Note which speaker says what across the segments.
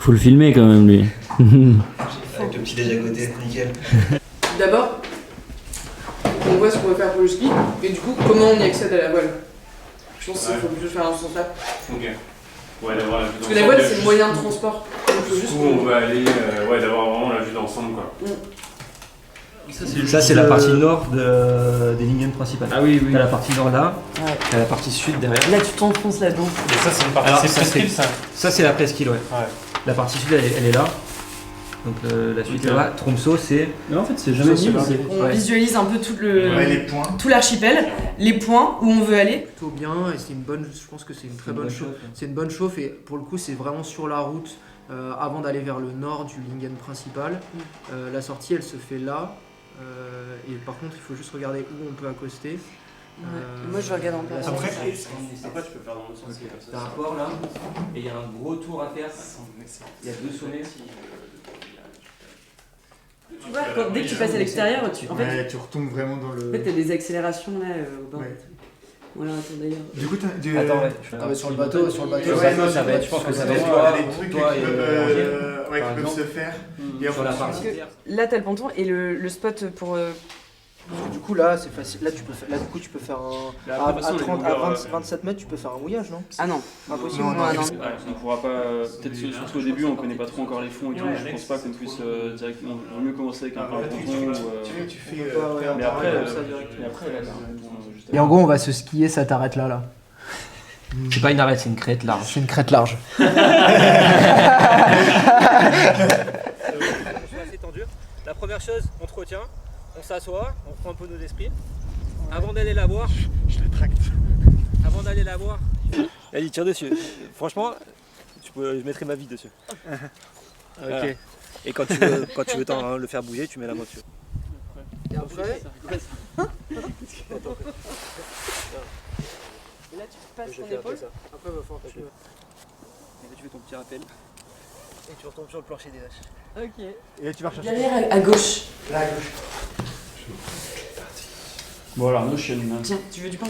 Speaker 1: Faut le filmer quand même lui.
Speaker 2: Avec le petit déj à côté, nickel.
Speaker 3: D'abord, on voit ce qu'on va faire pour le ski, et du coup, comment on y accède à la voile. Je pense qu'il faut plutôt faire dans ce sens-là.
Speaker 4: Ok. Ouais, d'avoir la vue d'ensemble.
Speaker 3: Parce que la voile, c'est le moyen de transport. Donc, faut
Speaker 4: Du
Speaker 3: juste
Speaker 4: coup, on va aller, d'avoir vraiment la vue d'ensemble, quoi.
Speaker 2: Ça, c'est la partie nord des lignes principales.
Speaker 1: Ah oui, oui.
Speaker 2: T'as la partie nord là,
Speaker 3: Ouais.
Speaker 2: t'as la partie sud derrière.
Speaker 3: Là, tu t'enfonces là-dedans.
Speaker 4: Et ça, c'est une partie,
Speaker 2: Alors,
Speaker 4: c'est
Speaker 2: ça,
Speaker 4: presqu'île, ça.
Speaker 2: Ça, c'est la presqu'île, ouais.
Speaker 4: Ouais.
Speaker 2: La partie sud, elle est là. Donc la suite
Speaker 1: Ok.
Speaker 2: là-bas. Tromsø, c'est.
Speaker 1: Mais en fait, c'est jamais
Speaker 2: Ça,
Speaker 1: nul.
Speaker 2: c'est
Speaker 1: c'est-
Speaker 3: On visualise un peu tout
Speaker 5: les points.
Speaker 3: tout l'archipel, les points où on veut aller.
Speaker 6: Plutôt bien et c'est une bonne, je pense que c'est une très bonne chauffe.
Speaker 2: chauffe.
Speaker 6: C'est une bonne chauffe et pour le coup c'est vraiment sur la route avant d'aller vers le nord du Lingen principal. La sortie elle se fait là et par contre il faut juste regarder où on peut accoster.
Speaker 3: Moi, je regarde en
Speaker 6: la
Speaker 3: place.
Speaker 6: sortie-
Speaker 4: Après, tu peux faire dans l'autre sens.
Speaker 2: T'as un port là, et il y a un gros tour à faire. Il y a 2 sommets.
Speaker 3: Tu vois, dès que tu passes à l'extérieur,
Speaker 5: Tu retombes vraiment dans le.
Speaker 3: t'as des accélérations là au bord.
Speaker 5: Ouais.
Speaker 3: Voilà, attends d'ailleurs.
Speaker 5: Du coup,
Speaker 2: Attends, ouais.
Speaker 6: Ah ouais, sur le bateau,
Speaker 2: Ouais, ça va être, je pense que ça va être
Speaker 5: Il y
Speaker 2: toi,
Speaker 5: a des trucs
Speaker 2: toi
Speaker 5: qui
Speaker 2: et
Speaker 5: peuvent,
Speaker 2: par
Speaker 5: qui peuvent
Speaker 2: exemple.
Speaker 5: se faire. Et en
Speaker 2: Sur la
Speaker 5: fonction-
Speaker 2: partie.
Speaker 3: Là, t'as le ponton et le spot pour.
Speaker 6: Parce que du coup là c'est facile. Là du coup tu peux faire un.
Speaker 4: Là,
Speaker 6: À,
Speaker 4: de toute façon,
Speaker 6: à
Speaker 4: les
Speaker 6: 30, à
Speaker 4: longueurs,
Speaker 6: 20, 27 mètres tu peux faire un mouillage non?
Speaker 3: Ah non.
Speaker 6: Impossible.
Speaker 5: Non,
Speaker 3: Ah, non.
Speaker 4: On pourra pas, peut-être surtout au début, on connaît pas trop encore les fonds et tout,
Speaker 3: Ouais.
Speaker 4: je pense pas qu'on puisse directement, il vaut mieux commencer avec un peu
Speaker 5: En
Speaker 4: de
Speaker 5: fait,
Speaker 4: ponton
Speaker 5: tu fais.
Speaker 4: mais après,
Speaker 6: comme ça, direct.
Speaker 4: mais après, là, t'as un ponton juste
Speaker 6: Et en gros on va se skier, ça t'arrête là.
Speaker 2: C'est pas une arête, c'est une crête large.
Speaker 6: C'est une crête large.
Speaker 2: C'est assez tendu. La première chose, on te retient, on s'assoit, on prend un peu nos esprits. Avant d'aller la voir,
Speaker 5: Je le tracte.
Speaker 2: avant d'aller la voir, allez, tire dessus. Franchement, je mettrai ma vie dessus. Voilà. Et quand tu veux le faire bouger, tu mets la main dessus.
Speaker 6: Et après,
Speaker 3: Et là, tu passes
Speaker 2: Je
Speaker 3: ton
Speaker 2: fais un peu
Speaker 3: épaule.
Speaker 2: ça.
Speaker 6: après va falloir que tu-
Speaker 2: Et là, tu fais ton petit rappel. Et tu retombes sur le plancher des vaches.
Speaker 3: Ok.
Speaker 5: Et là, tu vas rechercher.
Speaker 3: Derrière à gauche.
Speaker 5: Là, à gauche.
Speaker 1: Bon alors, Notion.
Speaker 3: Tiens, tu veux du pain?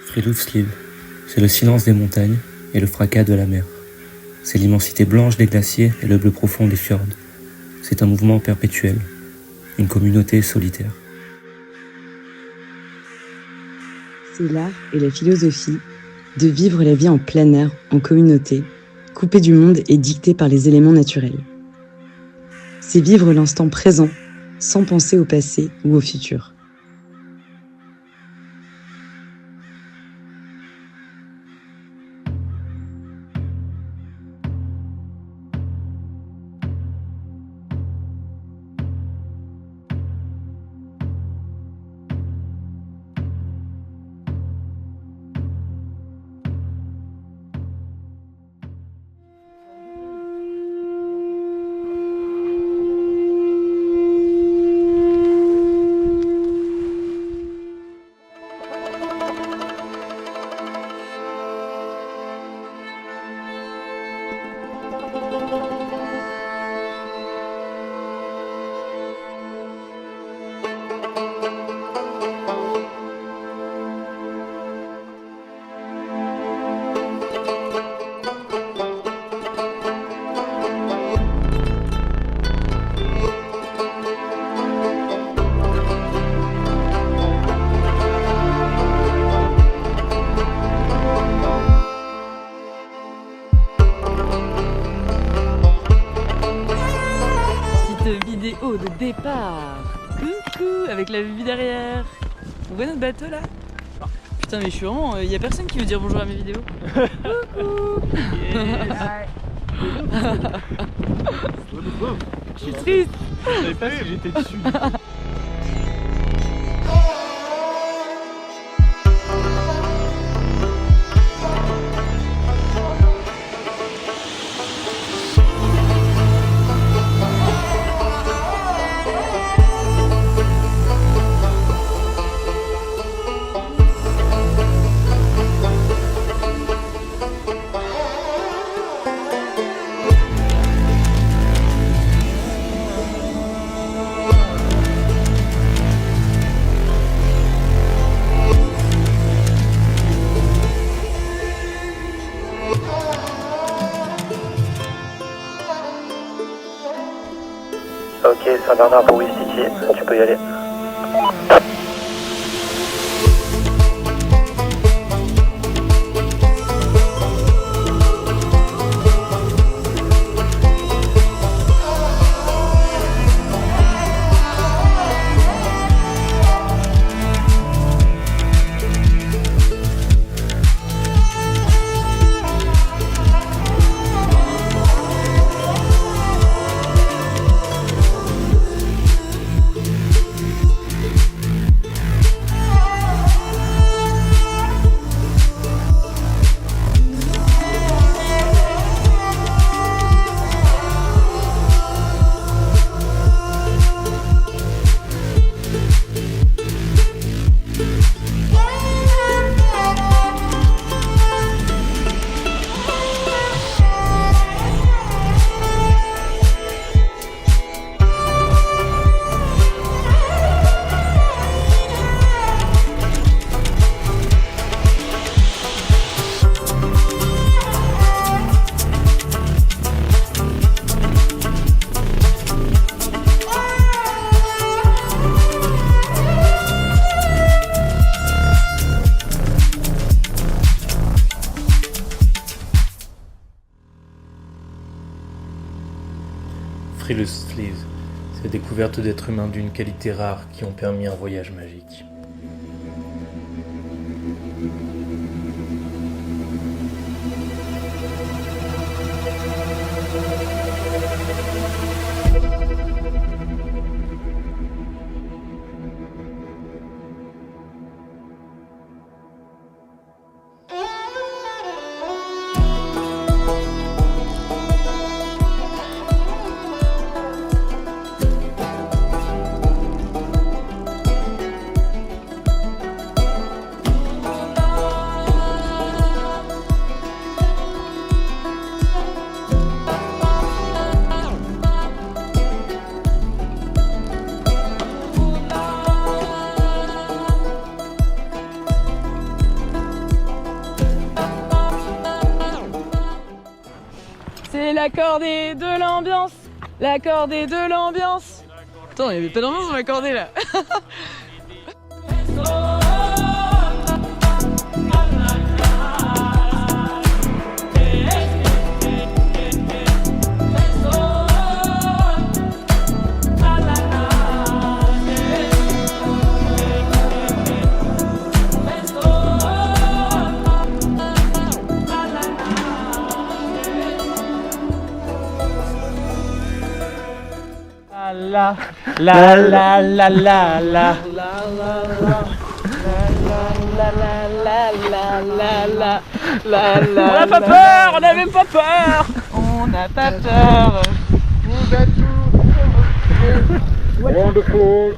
Speaker 7: Friluftsliv, c'est le silence des montagnes et le fracas de la mer. C'est l'immensité blanche des glaciers et le bleu profond des fjords. C'est un mouvement perpétuel, une communauté solitaire.
Speaker 8: C'est l'art et la philosophie de vivre la vie en plein air, en communauté, coupé du monde et dicté par les éléments naturels. C'est vivre l'instant présent, sans penser au passé ou au futur.
Speaker 3: Petite vidéo de départ. Coucou, avec la vue derrière. On voit notre bateau là? Putain, mais je suis vraiment. Y a personne qui veut dire bonjour à mes vidéos. Coucou. Je suis triste.
Speaker 4: Je savais pas si j'étais dessus.
Speaker 2: Saint-Bernard pour Wii City, tu peux y aller.
Speaker 9: Frilous Sleeves, ces découvertes d'êtres humains d'une qualité rare qui ont permis un voyage magique.
Speaker 3: C'est la cordée de l'ambiance, la cordée de l'ambiance. Attends, il n'y avait pas d'ambiance dans la cordée là.
Speaker 5: La la la la la la.
Speaker 3: On n'a pas peur, on n'a même pas peur. On n'a pas peur.
Speaker 5: Wonderful.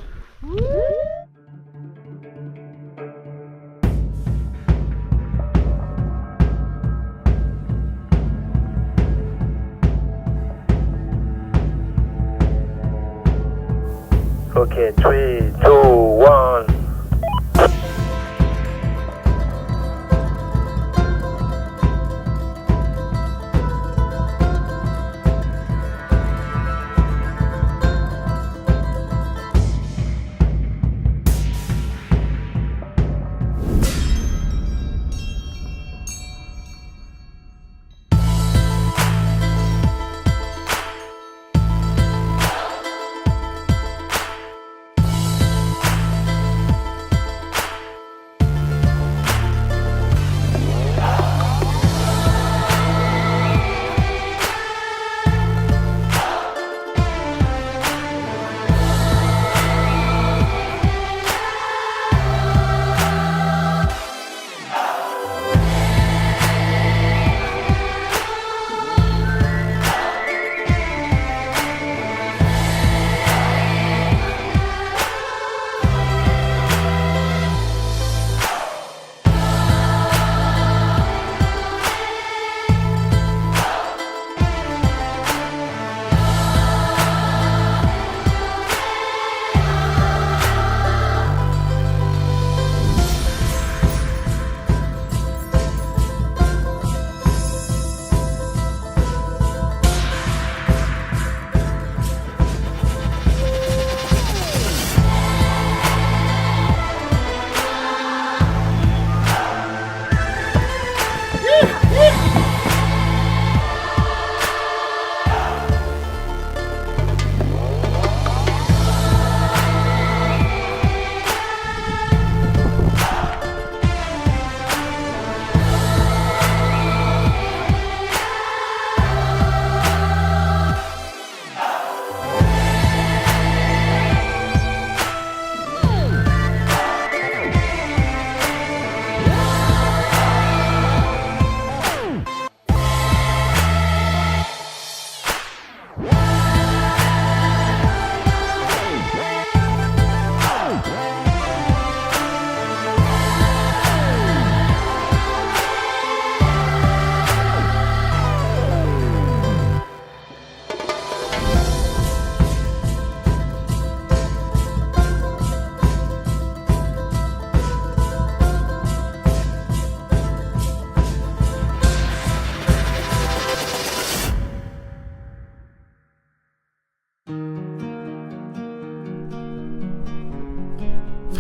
Speaker 2: Ok, 3, 2, 1.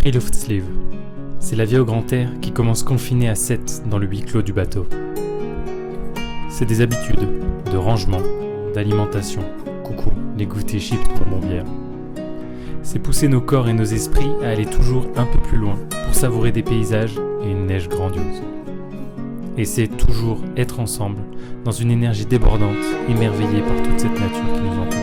Speaker 9: Friluftsliv. C'est la vie au grand air qui commence confinée à 7 dans le huis clos du bateau. C'est des habitudes, de rangement, d'alimentation. Coucou, les goûters chips pour mon bière. C'est pousser nos corps et nos esprits à aller toujours un peu plus loin pour savourer des paysages et une neige grandiose. Et c'est toujours être ensemble dans une énergie débordante, émerveillée par toute cette nature qui nous entoure.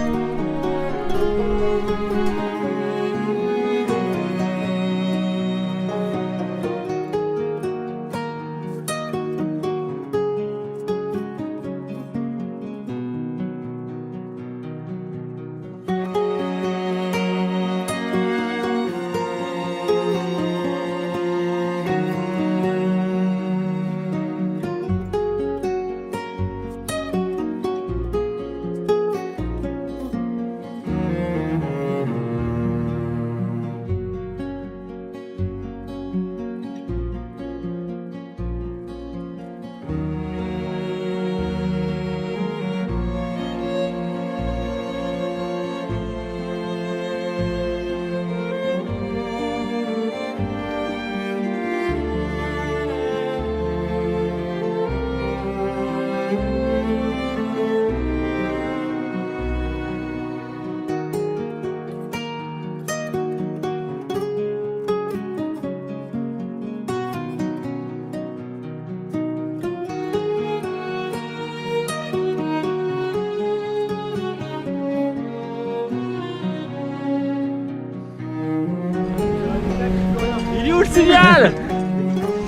Speaker 5: Il est où le signal?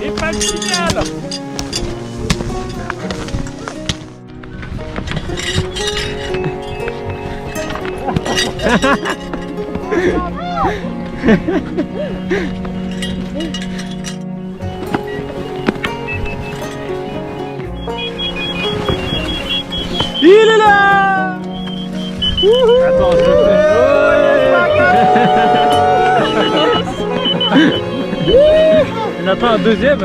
Speaker 5: Et pas le signal. Il est là. Attends, je le fais. Il n'y en a pas un deuxième?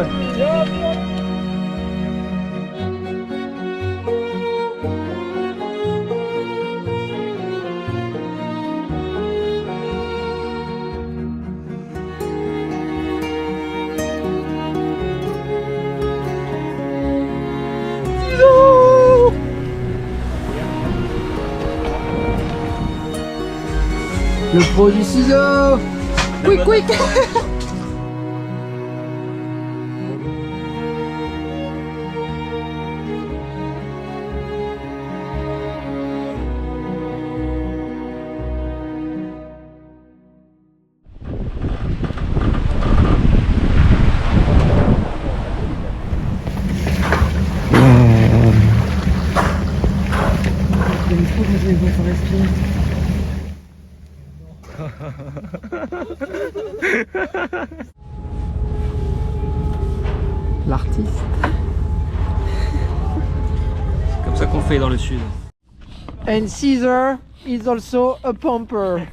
Speaker 6: Le pro du ciseau. Quick, quick. L'artiste.
Speaker 2: C'est comme ça qu'on fait dans le sud.
Speaker 6: And Caesar is also a pumper.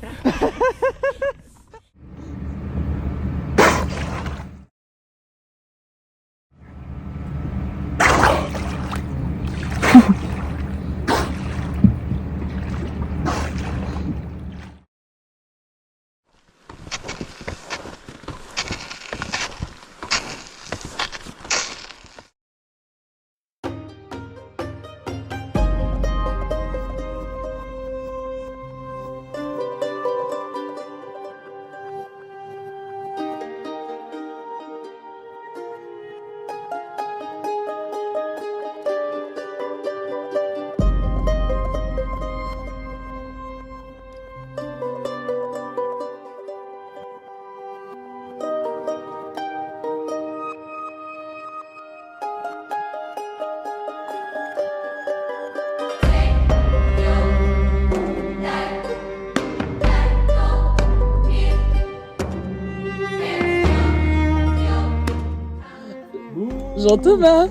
Speaker 3: Jean-Thomas,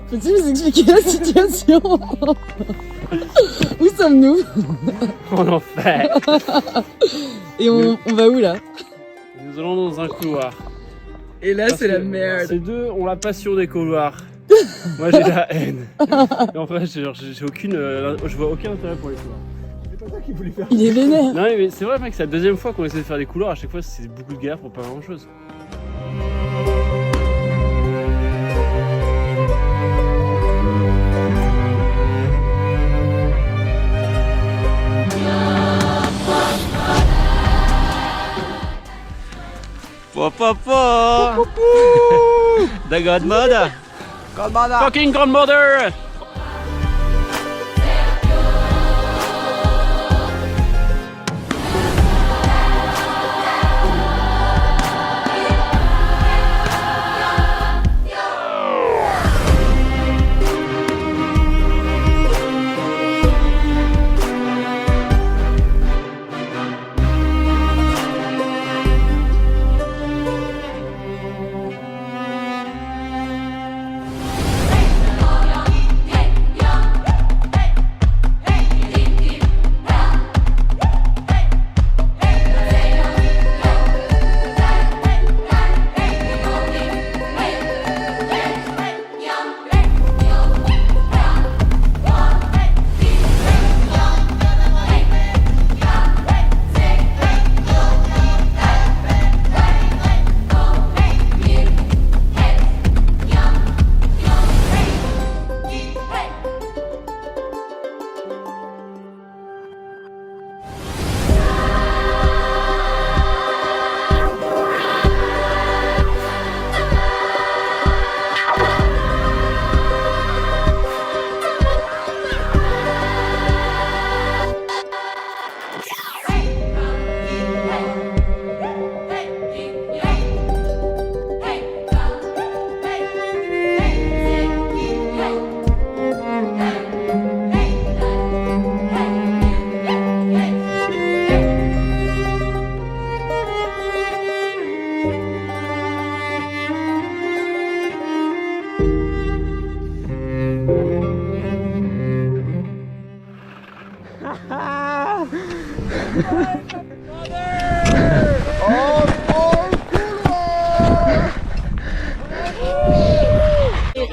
Speaker 3: peux-tu nous expliquer la situation? Où sommes-nous?
Speaker 5: En enfer.
Speaker 3: Et on va où là?
Speaker 5: Nous allons dans un couloir.
Speaker 3: Et là
Speaker 5: Parce
Speaker 3: c'est la
Speaker 5: que
Speaker 3: merde.
Speaker 5: Ces deux ont la passion des couloirs. Moi j'ai la haine. Et en fait j'ai aucune, je vois aucun intérêt pour les couloirs.
Speaker 3: Il est vénère.
Speaker 4: Non mais c'est vrai mec, c'est la deuxième fois qu'on essaie de faire des couleurs, à chaque fois c'est beaucoup de galère pour pas grand chose.
Speaker 2: Papa The Godmother.
Speaker 4: Fucking grandmother.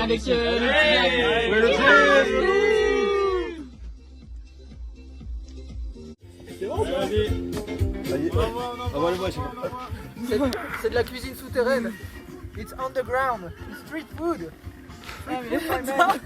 Speaker 3: Avec
Speaker 6: C'est de la cuisine souterraine. It's underground. It's street food. Street food, my man.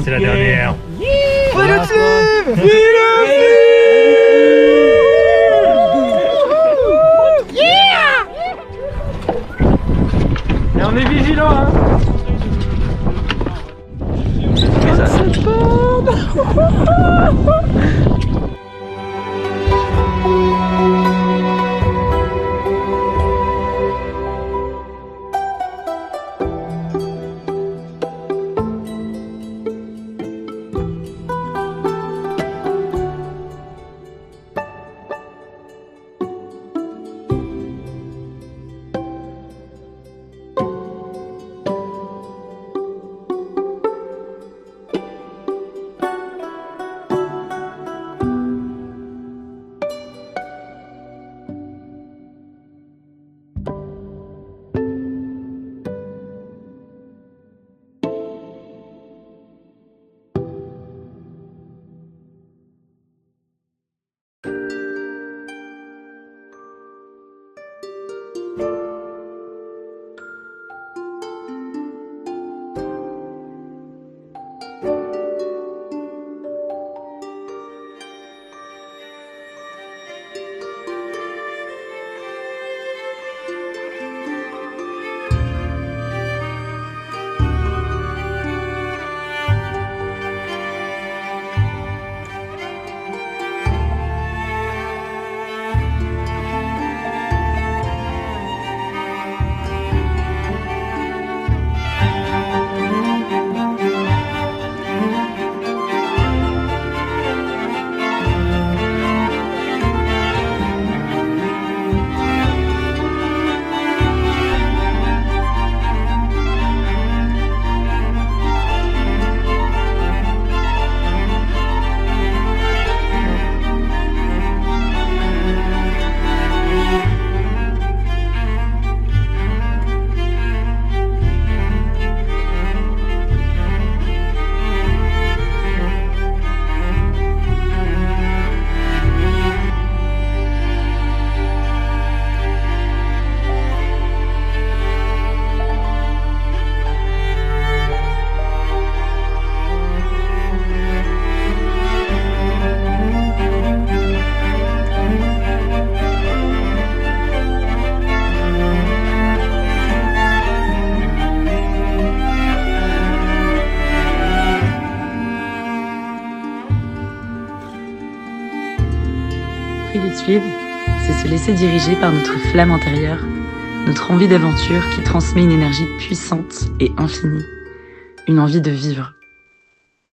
Speaker 5: c'est la dernière.
Speaker 2: Et on est vigilant, hein.
Speaker 8: Prier de suivre, c'est se laisser diriger par notre flamme intérieure, notre envie d'aventure qui transmet une énergie puissante et infinie, une envie de vivre.